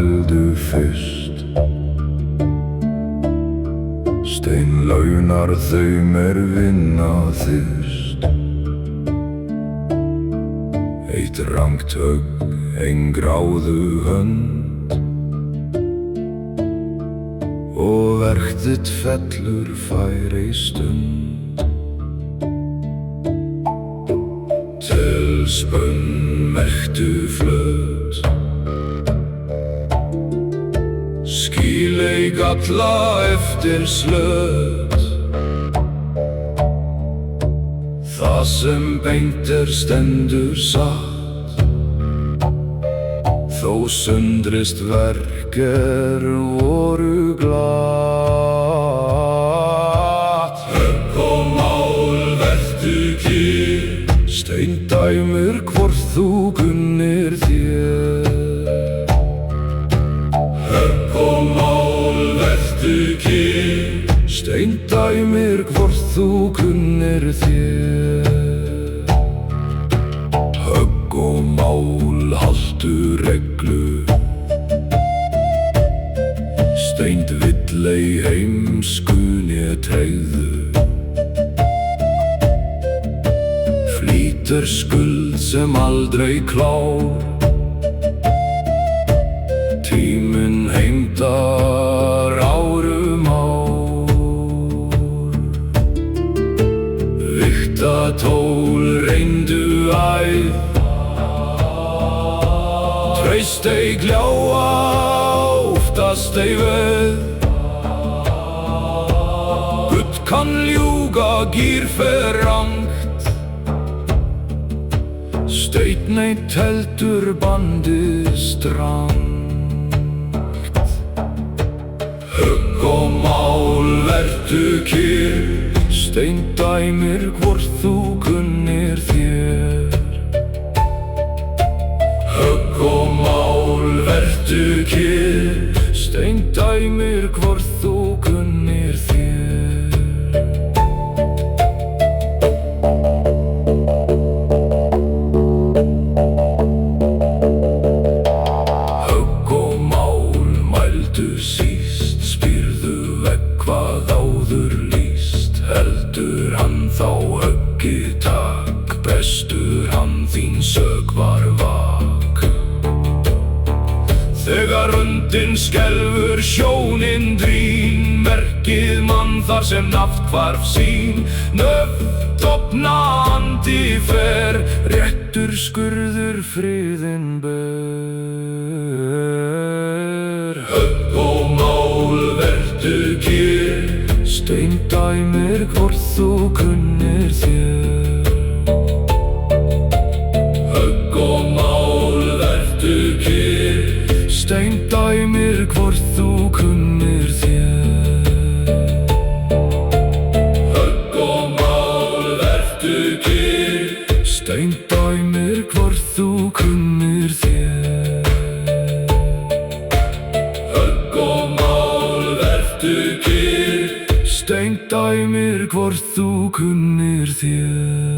mældu fyrst. Steinlaunar þau vinna þyrst. Eitt rangt högg, ein gráðu hönd, og verk þitt fellur fær ei stund. Til spönn merktu flöt, skýl ei galla eftir slöt. Það sem beint stendur satt, þó sundrist verk voru glatt. Högg og mál vertu kyrr, steindæmir hvort þú kunnir þér. Högg og mál vertu kyrr, steindæmir hvort þú kunnir þér. Högg og mál haltu reglu, steind vill ei heimskunni tregðu. Flýtur skuld sem aldrei klár, tíminn heimtar árum ár. Vikta tól reyndu æð, treyst ei gljáa, oftast ei veð. Gutt kann ljúga, gýr fer rangt, steinn eitt heldur bandið strangt. Högg og mál vertu kyrr, steindæmir hvort þú kunnir þér. Högg og mál vertu kyrr, steindæmir hvort þú kunnir þér. Högg og mál mældu síst, spyrðu vegg hvað áður lýst. Heldur hann þá höggið takk, brestur hann þín sök var vak. Þegar röndin skelfur sjónin drín, merkið mann þar sem nafthvarf sín. Nöft opna andi fer, réttur skurður friðinn ber. Högg og mál vertu kyrr, steindæmir hvort þú kunnir þér. Högg og mál vertu kyrr, steindæmir hvort þú kunnir þér. Högg og mál vertu kyrr, steindæmir hvort þú kunnir þér. Högg og mál vertu kyrr, steindæmir hvort þú kunnir þér.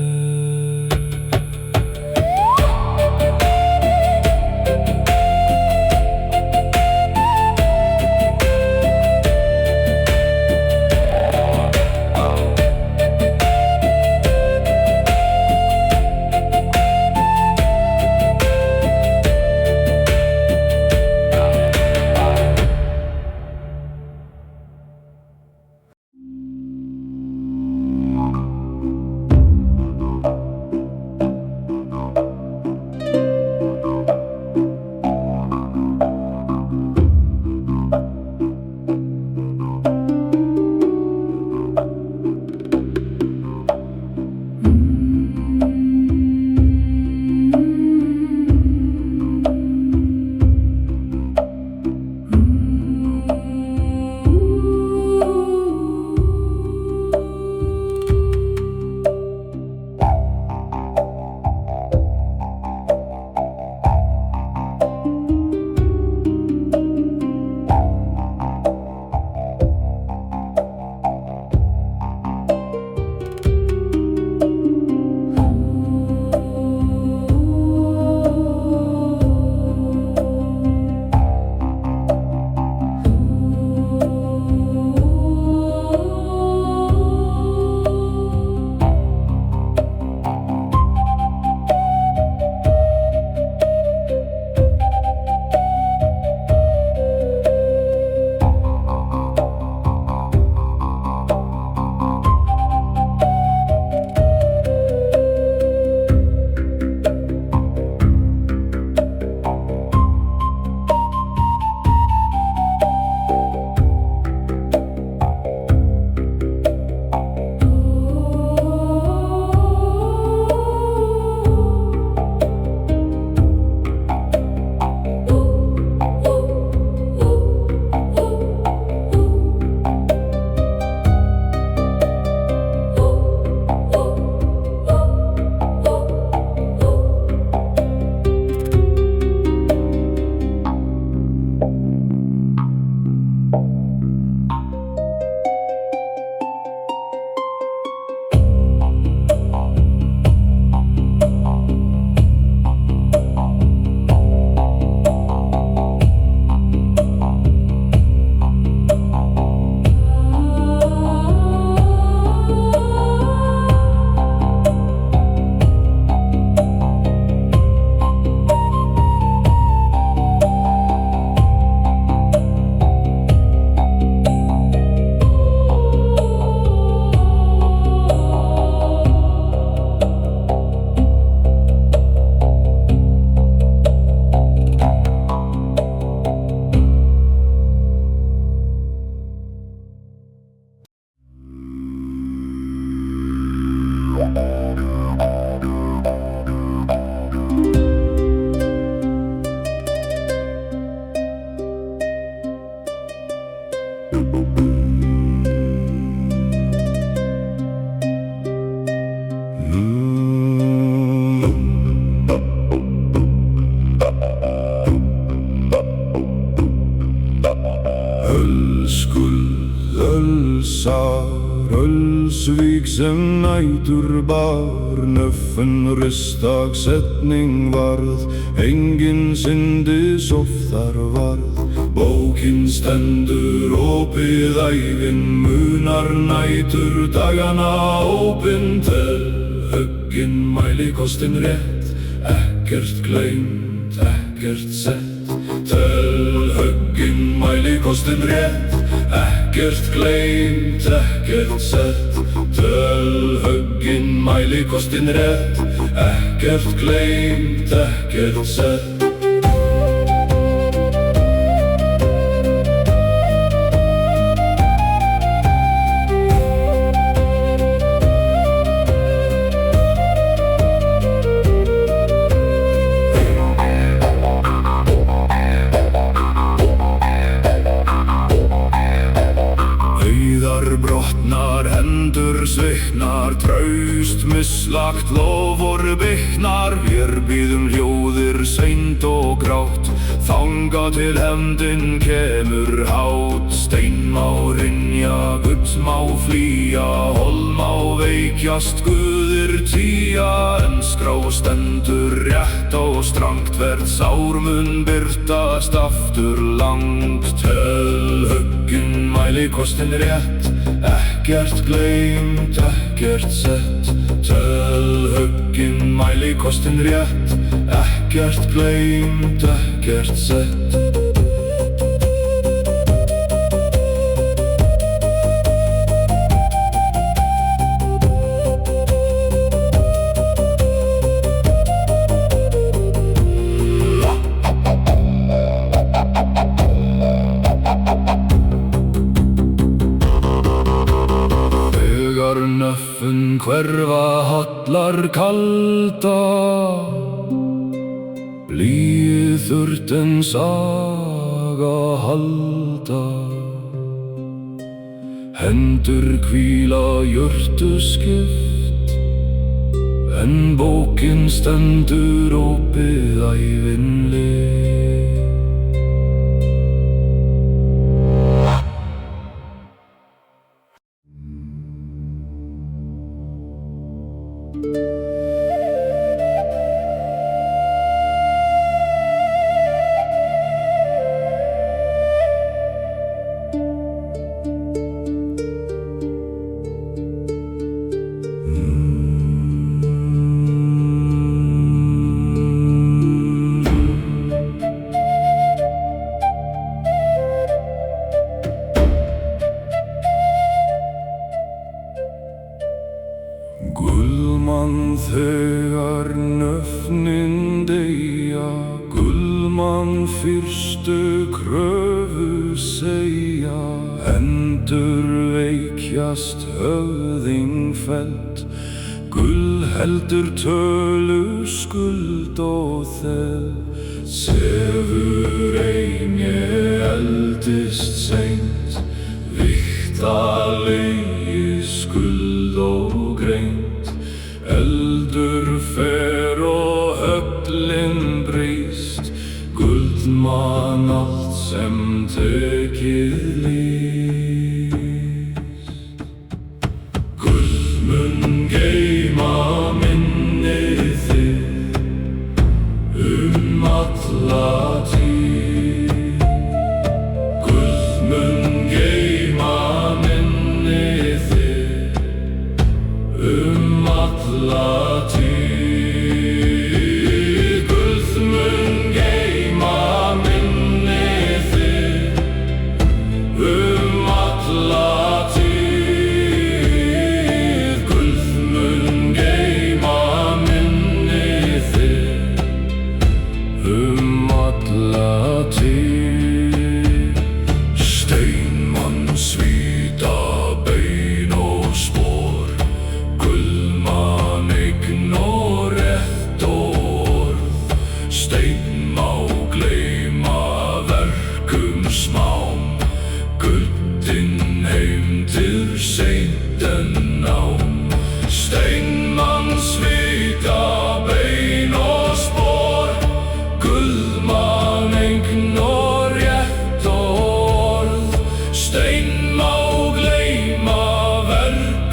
Völsvík sem nætur bar, nöffen ristagssetning varð, engin syndi sófþar varð. Bókin stendur opið ævin, munar nætur dagana ópin. Höggin mælikostin rétt, ekkert gleymt, ekkert sett. Höggin mælikostin rétt, ekkert gleymt, ekkert sett. Höggin mælikostin rétt, ekkert gleymt, ekkert sett. Brotnar, hendur sviknar, traust mislagt, lofur biknar. Hér bíðum hljóðir seint og grátt, þanga til hefndin kemur hát. Stein má hrynja, gull má flýja, hol má veikjast, guðir tía. En skrá stendur rétt og strangt, hvert sár mun birtast aftur langt. Höggin mælikostin rétt, ekkert gleymt, ekkert sett. Höggin mælikostin rétt, ekkert gleymt, ekkert sett. Nöffen hverfa hallar kalda, blýið þurrt en saga halda. Hendur hvíla jörtu skipt, en bókin stendur opið ævin lið. Gullmann þegar nöfnin deyja, Gullmann fyrstu kröfu segja. Hendur veikjast, höfðing fellt, gull heldur tölu, skuld og þel. Sefur ein ég eldist seint, vikta legi, skuld og greint. Eldur fer og höglin brýst, gullmann allt sem tekið lýst. Gull mun geyma minnið þitt alla tíð. Gull mun geyma minnið þitt alla tíð. Guð mun geyma minnið þitt alla tíð. Guð mun geyma minnið þitt alla tíð. Steinmann svíta bein og spor, Gullmann eign og rétt orð. Stein má gleyma verkum smám, gullin heimtir seint en nám. Steinmann svíta bein og spor, Gullmann eign og rétt orð. Stein má gleyma verkum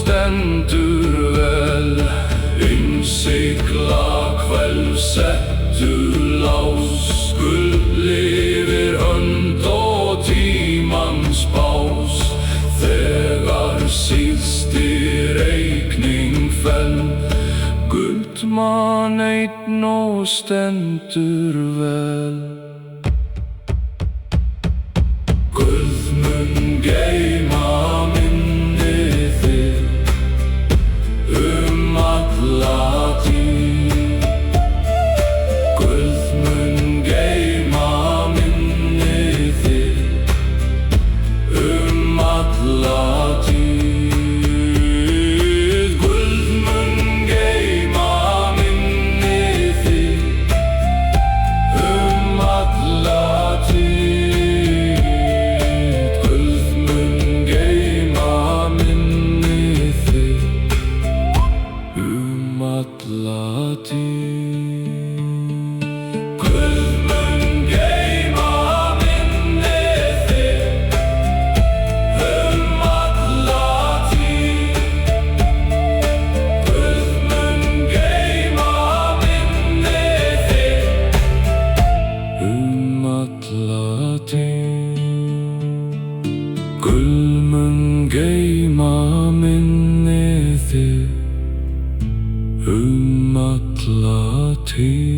stendur vel. Innsigla kveld settur lás, Gull yfir hönd og tímans bás. Þegar síðsti reikning fell, gullmann einn og stendur vel. Guð mun geyma minni þitt alla tíð. Guð mun geyma minni þitt alla tíð. Guð mun geyma minni þitt alla tíð. Guð mun geyma minni þitt alla tíð. Guð mun geyma minni þitt alla tíð. Guð mun geyma minni þitt alla tíð. Guð mun geyma minni þitt alla tíð.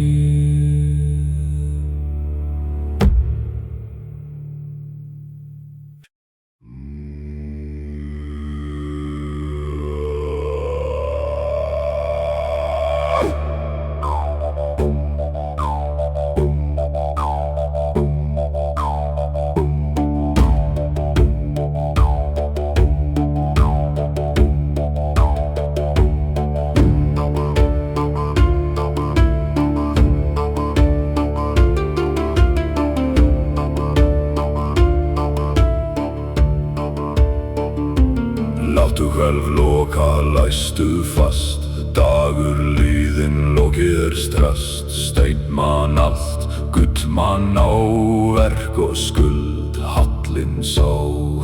Láttu hvelf loka, læstu fast. Dagur líðinn, lokið strast. Steinmann allt, gullmann á verk og skuld. Hallinn sá,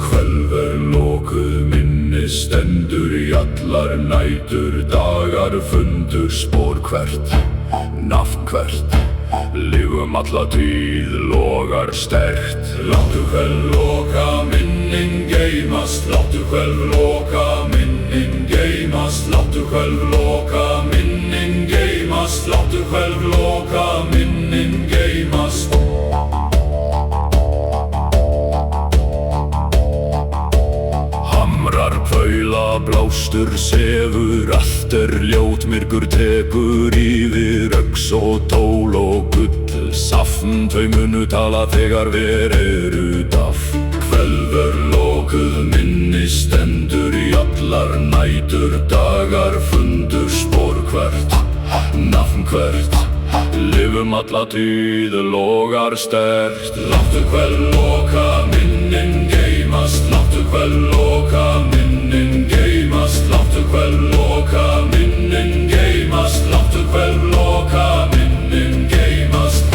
hvelf lokuð, minni stendur í allar nætur. Dagar fundur, spor hvert, nafn hvert. Lifum alla tíð, logar sterkt. Láttu hvelf loka, minnin geymast. Láttu hvelf loka, minnin geymast. Láttu hvelf loka, minnin geymast. Láttu hvelf loka, minnin geymast. Hamrar, paula, blástur, sefur. Allt ljót, myrkur tekur yfir. Öx og tól og gull, safn. Þau munu tala þegar eru daff. Hvelf lokuð, minni stendur í allar nætur. Dagar fundur, spor hvert, nafn hvert. Lifum alla tíð, logar sterkt. Láttu hvelf loka, minnin geymast. Láttu hvelf loka, minnin geymast. Láttu hvelf loka, minnin geymast. Láttu hvelf loka, minnin geymast.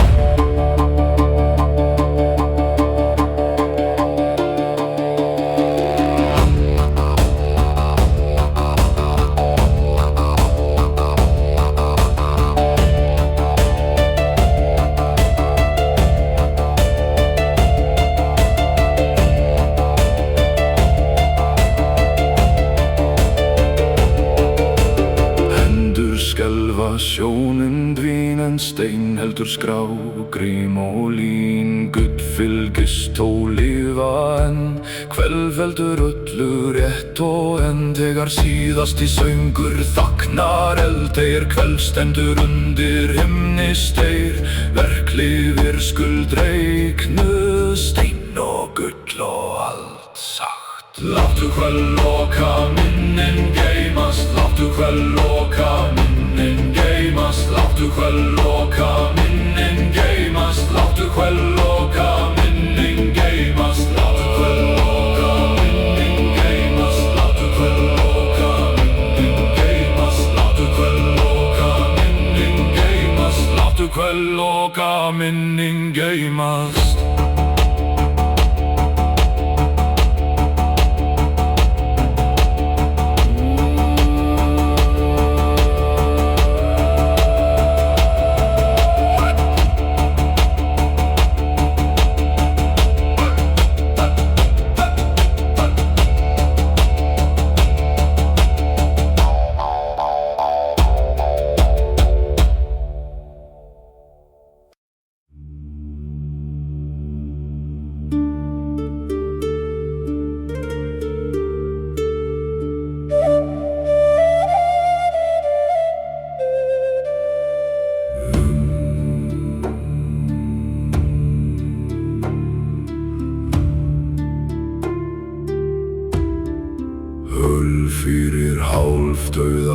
Sjónin dvín en stein heldur skrá. Grím og lín, gull fylgist þó lifa enn. Hvelf heldur öllu rétt og enn. Þegar síðasti söngur þagnar eldeir. Hvelf stendur undir himni steir. Verk lifir, skuld reiknuð. Stein og gull og allt sagt. Láttu hvelf loka, minnin geymast. Láttu hvelf loka, minnin geymast. Láttu hvelf loka, minnin geymast. Láttu hvelf loka, minnin geymast. Láttu hvelf loka, minnin geymast. Láttu hvelf loka, minnin geymast. Láttu hvelf loka, minnin geymast. Láttu hvelf loka, minnin geymast.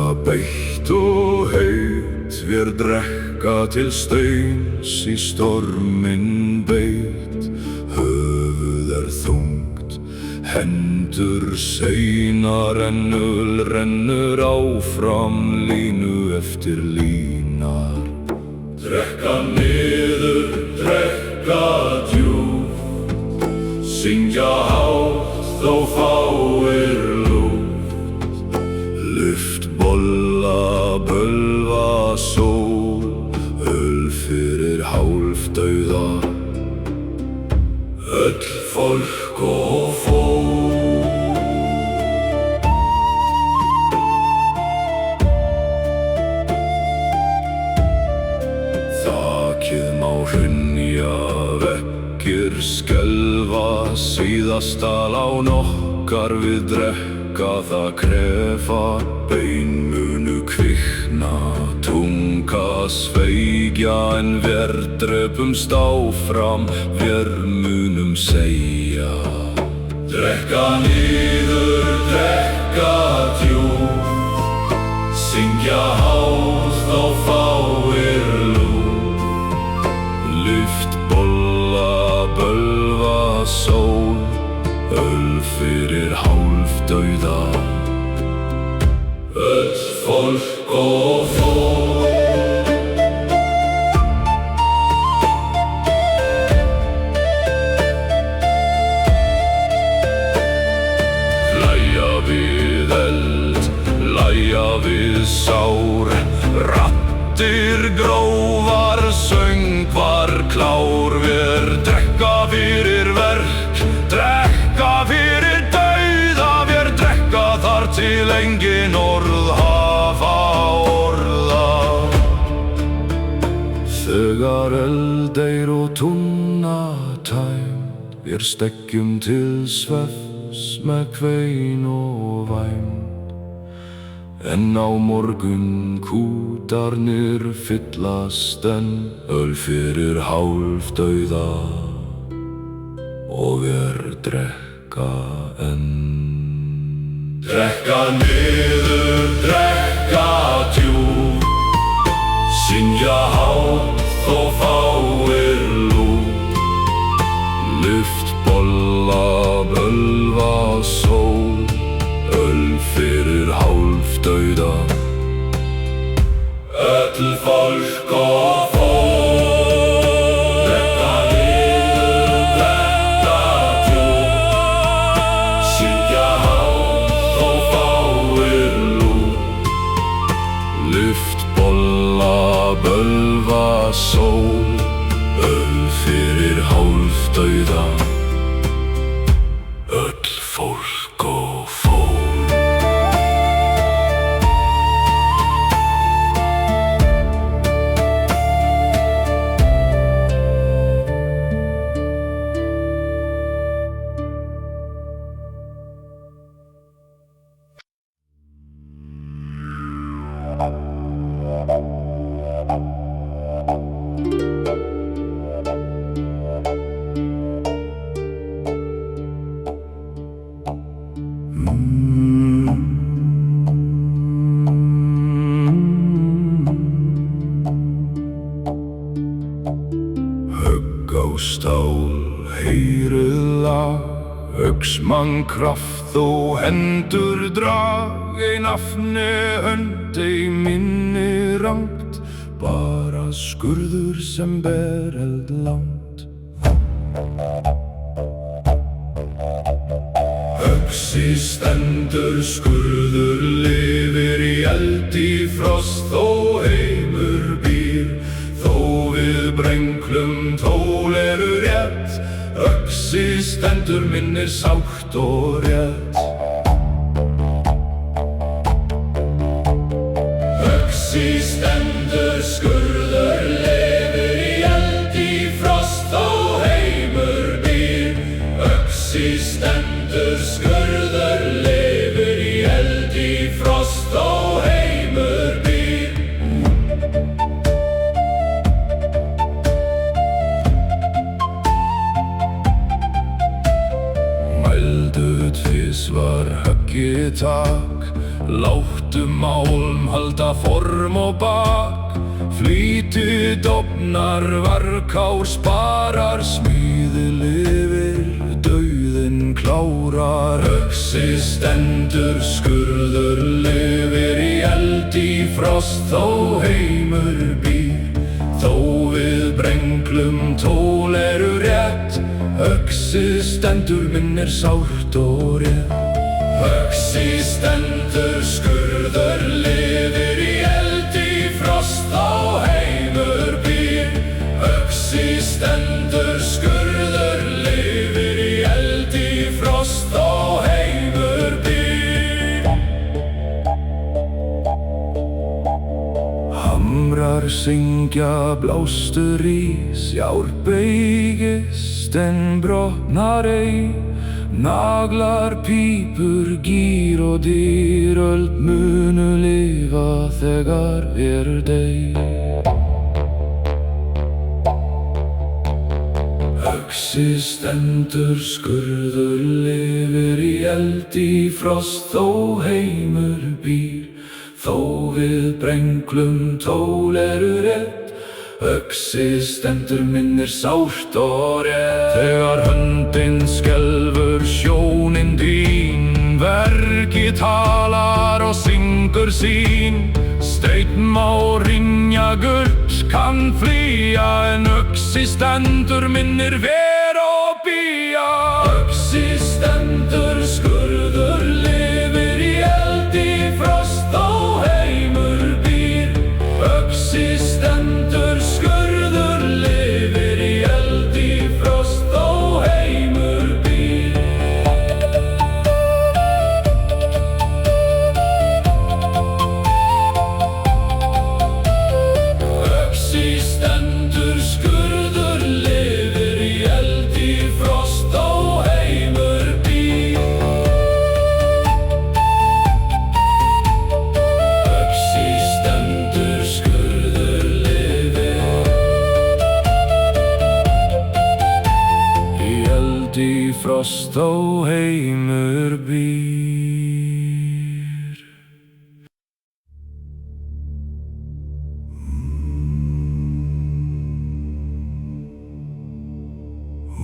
Klukka beitt og heit, vér drekka til steins í storminn beitt. Höfuð þungt, hendur seinar en öl rennur áfram línu eftir línar. Drekka niður, drekka djúpt, syngja hátt þó fáir lúft. Lyft bolla, bölva sól, öl fyrir hálfdauða, öll fólk og fólk. Þakið má hrynja, veggir skelfa, síðasta lán okkar við drekka það krefa. Bein munu kvikna, tunga sveigja, en vér drepumst áfram, vér munum segja. Drekka niður, drekka djúpt, syngja hátt þó fáir lúft. Lyft bolla, bölva sól, öl fyrir hálfdauða, öll fólk og fólk. Hlæja við eld, hlæja við sár, raddir grófar, söngvar klár. Vér drekka fyrir verk, drekka fyrir dauða, vér drekka þar til engin orð hafa orða. Þegar eld deyr og tunna tæmd, vér steggjum til svefns með kvein og væmd. En á morgun kútarnir fyllast enn, öl fyrir hálfdauða, og vér drekka enn. Drekka niður, drekka djúpt, syngja hátt þó fáir lúft. Lyft bolla, bölva sól, öl fyrir hálfdauða, öll fólk og fólk. Drekka niður, drekka djúpt, syngja hátt þó fáir lúft. Lyft bolla, bölva sól, öl fyrir hálfdauða, öll fólk og fólk. Högg á stál, heyrið lag, öxmann kraft og hendur drag. Ei nafni hönd, ei minni rangt, bara skurður sem ber eld langt. Öxi stendur, skurður lifir, í eld í frost þó heimur býr. Þó við brenglum tól eru rétt, öxi stendur, minnir sátt og rétt. Öxi stendur, skurður lifir, í eld í frost þó heimur býr. Öxi stendur, skurður lifir, í eld í frost þó heimur býr. Mældu tvisvar höggið tak, Láttu málm halda form og bak, flýtu dofnar varkár sparar, smíði lifir, dauðinn klárar. Öxi stendur, skurður lifir í eld í frost, þó heimur býr. Þó við brenglum tól eru rétt, öxi stendur, minnir sárt og rétt. Öxi stendur, skurður lifir í eld í frost, þó heimur býr. Öxi stendur, skurður lifir í eld í frost, þó heimur býr. Hamrar syngja, blástur rís, jár beygist en brotnar ei. Naglar, pípur, gír og dýr, öld munu lifa þegar deyr. Öxi stendur, skurður lifir í eld í frost, þó heimur býr. Þó við brenglum tól eru rétt, öxi stendur, minnir sárt og rétt. Þegar höndin skelfur, sjónin þín, verkið talar og syngur sín. Steinn má hrynja, gull kann flýja, en öxi stendur, minnir ver og bía. Öxi stendur, skurður lifir í eld í frost, þó heimur býr. Öxi stendur, skurður lifir í eld í frost, þó heimur býr. Öxi stendur, skurður lifir í eld í frost, þó heimur býr. Öxi stendur, skurður lifir í eld í frost, þó heimur býr.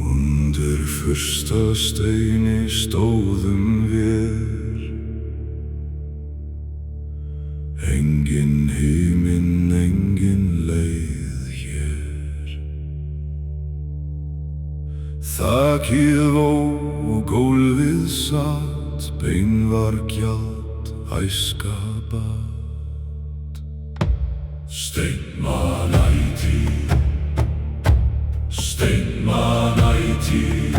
Undir fyrsta steini stóðum við, engin himinn, engin leið hér. Þakið vó, gólfið satt, bein var gjald, æska bað. Steinmann ætíð, steinmann ætíð,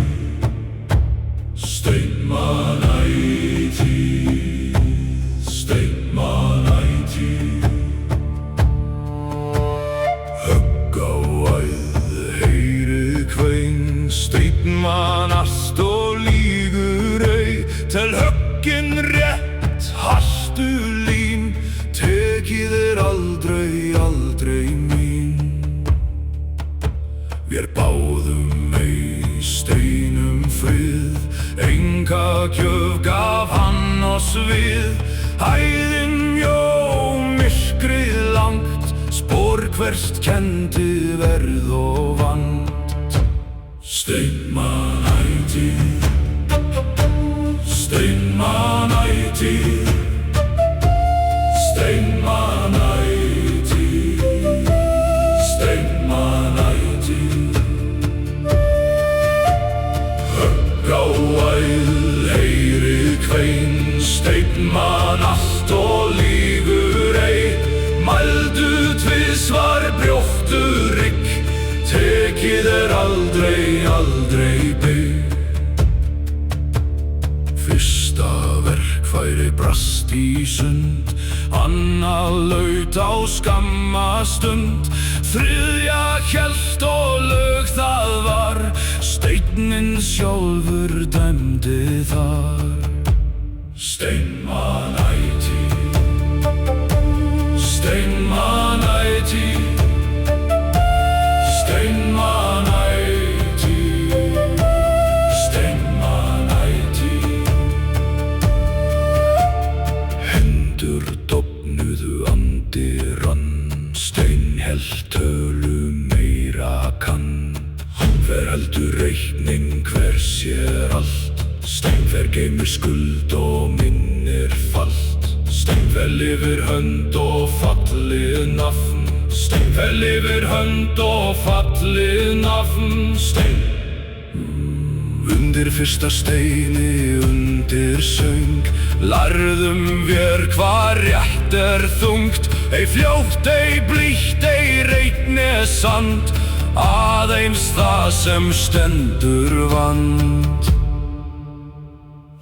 steinmann ætíð, steinmann ætíð. Högg á æð, heyri kvein, steinmann ast og lígur ei. Tel höggin rétt, hastu lín, tekið aldrei, aldrei mín. Vér báðum ei steinum frið, enga gjöf gaf hann oss við. Hæðin mjó, myrkrið langt, spor hverst kenndi verð og vant. Steinmann ætíð, steinmann ætíð, steinmann ætíð, steinmann ætíð. Högg á æð, heyri kvein, steinmann allt og lígur ei. Mældu tvisvar, brjóttu rygg, tekið aldrei, aldrei bygg. Fyrsta verkfæri brast í sund, annað laut á skamma stund. Þriðja hélt og lög það var, steinninn sjálfur dæmdi þar. Steinmann ætíð, steinmann ætíð, steinmann ætíð, steinmann ætíð. held tölu meira kann. Hver heldur reikning, hver sér allt. Hver geymir skuld og minnir falt. Hver lifir hönd og fallið nafn. Hver lifir hönd og fallið nafn. Undir fyrsta steini, undir söng, lærðum vér hvar rétt þungt. Ei fljótt, ei blítt, ei reitni sand, aðeins það sem stendur vand.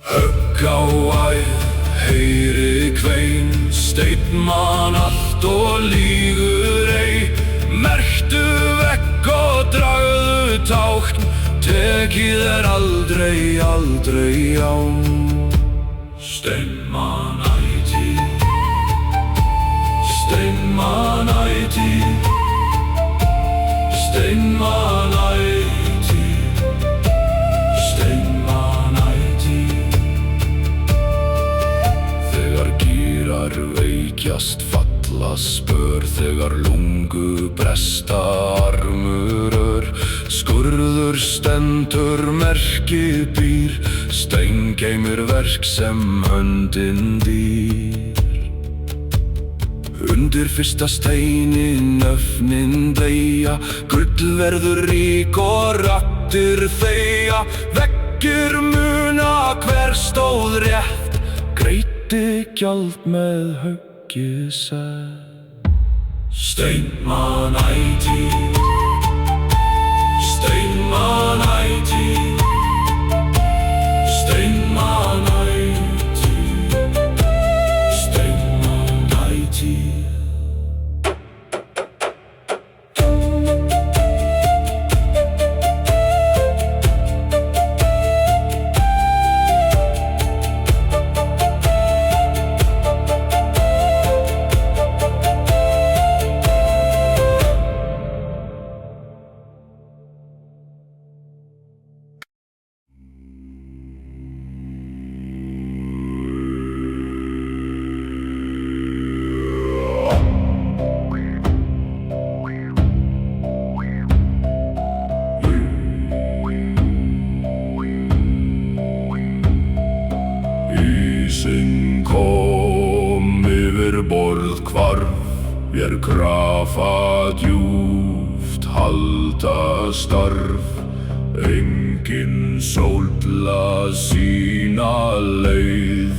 Högg á æð, heyri kvein, steinn man allt og lýgur ei. Merktu vegg og dragðu tákn, tekið aldrei, aldrei án. Steinmann ætíð, steinmann ætíð, steinmann ætíð, steinmann ætíð. Þegar gírar veikjast falla spör, þegar lungu bresta armur ör, skurður stendur merkið býr, stein geymir verk sem höndin dýr. Undir fyrsta steini nöfnin deyja, gull verður rík og raddir þegja. Veggir muna hver stóð rétt, greiddi gjald með höggi sett. Steinmann ætíð, steinmann ætíð, steinmann ætíð, steinmann ætíð. Ísinn kom yfir borð hvarf, vér grafa djúpt halda starf. Engin sólla sína leið,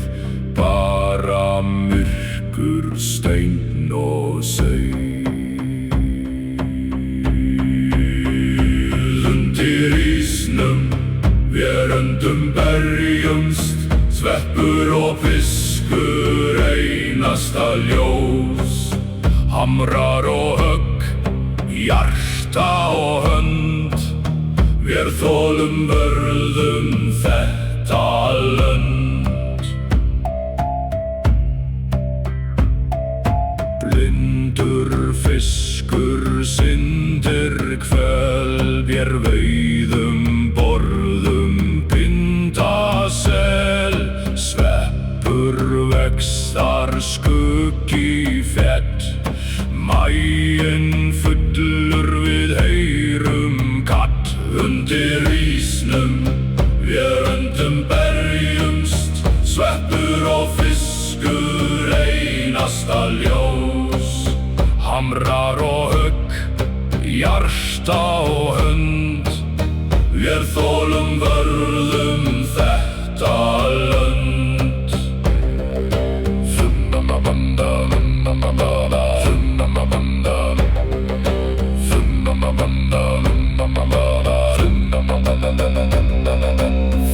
bara myrkur, steinn og seið. Undir ísnum vér öndum berjumst, sveppur og fiskur einasta ljós. Hamrar og högg, hjarta og hönd, vér þolum vörðum þetta lönd. Blindur fiskur syndir kvel, vér veiðum, borðum, binda sel. Sveppur vextar skuggi fett, maginn fullur við heyrum kall. Undir ísnum vér öndum berjumst, sveppur og fiskur einasta ljós. Hamrar og högg, hjarta og hönd, vér þolum vörðum þetta lönd.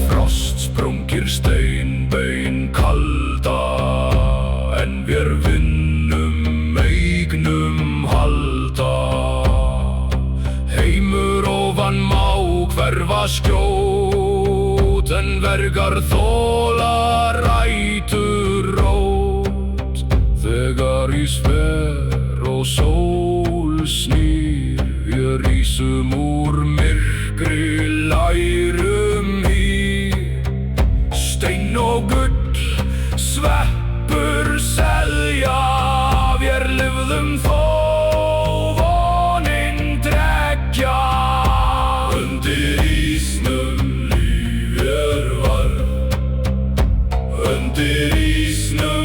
Frostsprungir steinbein kalda, en vér vinnum eignum halda. Heimur ofan má hverfa skjót, en vergar þola rætur rót. Þegar ís fer og sól snýr, vér rísum úr myrkri, lærum í. Steinn og gull, sveppur selja, vér lifðum þó Undir ísnum